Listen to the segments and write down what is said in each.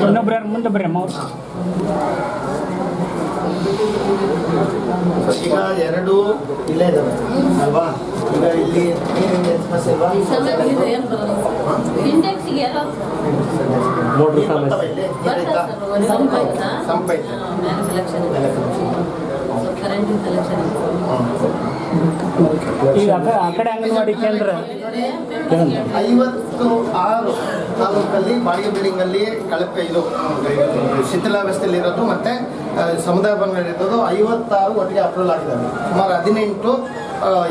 ಇನ್ನೊಬ್ರು ಯಾರು ಮುಂದೆ ಬರ್ರಿ ಅಮ್ಮ ಅವ್ರು. ಈಗ ಎರಡು ಇಲ್ಲೇ ಇದಾವೆ ಅಲ್ವಾ? ಈಗ ಇಲ್ಲಿ ಸಮಸ್ಯೆ ಇಲ್ವಾ? ಮೋಟ್ರ್ ಸಮಸ್ಯೆ ಸಂಪ ಐತೆ. ಈಗ ಆ ಕಡೆ ಅಂಗನವಾಡಿ ಕೇಂದ್ರ 56 ತಾಲೂಕಲ್ಲಿ ಬಾಡಿಗೆ ಬಿಲ್ಡಿಂಗ್ ಅಲ್ಲಿ ಕಳಪೆ ಇದು ಶಿಥಿಲಾವಸ್ಥೆಯಲ್ಲಿ ಇರೋದು ಮತ್ತೆ ಸಮುದಾಯ ಭವನಗಳು ಇರೋದು 56 ಒಟ್ಟಿಗೆ ಅಪ್ರೂವಲ್ ಆಗಿದ್ದಾವೆ. ಸುಮಾರು 18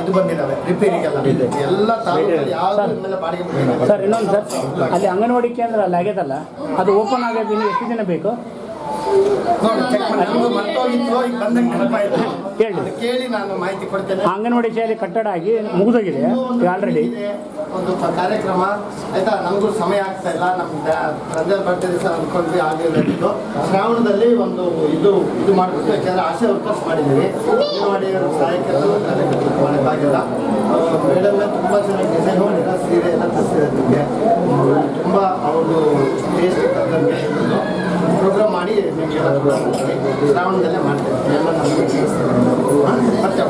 ಇದು ಬಂದಿದ್ದಾವೆ ರಿಪೇರಿಗೆಲ್ಲ. ಎಲ್ಲ ತಾಲೂಕಲ್ಲಿ ಯಾವ್ದು ಮೇಲೆ ಬಾಡಿಗೆ ಬಿಲ್ಡಿಂಗ್. ಸರ್ ಇನ್ನೊಂದು ಸರ್, ಅಲ್ಲಿ ಅಂಗನವಾಡಿ ಕೇಂದ್ರ ಅಲ್ಲಿ ಆಗ್ಯದಲ್ಲ, ಅದು ಓಪನ್ ಆಗೋದು ಇನ್ನು ಎಷ್ಟು ದಿನ ಬೇಕು ನೋಡಿ ಚೆಕ್ ಮಾಡಿ. ನಮಗೂ ಮರ್ತೋಗಿತ್ತು, ಈಗ ಬಂದಂಗೆ ನೆನಪಾಯಿತು. ಹೇಳಿ. ಕೇಳಿ ನಾನು ಮಾಹಿತಿ ಕೊಡ್ತೇನೆ. ಅಂಗನವಾಡಿ ಶಾಲೆ ಕಟ್ಟಡ ಆಗಿ ಮುಗಿದೋಗಿದೆ ಆಲ್ರೆಡಿ. ಒಂದು ಕಾರ್ಯಕ್ರಮ ಆಯ್ತಾ, ನಮಗೂ ಸಮಯ ಆಗ್ತಾ ಇಲ್ಲ. ನಮ್ಮ ರಂಜಾನ್ ಬರ್ಡೇ ದಿವಸ ಅಂದ್ಕೊಂಡ್ವಿ, ಆಗಿದ್ದು ಶ್ರಾವಣದಲ್ಲಿ ಒಂದು ಇದು ಮಾಡಿಬಿಟ್ಟು, ಯಾಕೆಂದರೆ ಆಶೆ ವರ್ಕರ್ಸ್ ಮಾಡಿದ್ದೀವಿ. ಮಾಡಿ ಸಹಾಯಕರು ಮಾಡೋಕ್ಕಾಗಿಲ್ಲ. ಮೇಡಮ್ ತುಂಬ ಚೆನ್ನಾಗಿ ಡಿಸೈನ್ ಮಾಡಿರೋ ಸೀರೆ ಎಲ್ಲ ತರಿಸಿರೋದಕ್ಕೆ ತುಂಬ ಅವ್ರದ್ದು ಟೇಸ್ಟ್ ತಕ್ಕಂಗೆ ಪ್ರೋಗ್ರಾಮ್ ಮಾಡಿ ನಿಮಗೆ ಶ್ರಾವಣದಲ್ಲೇ ಮಾಡ್ತೇವೆ. ಎಲ್ಲ ನಮಗೆ ಮತ್ತೆ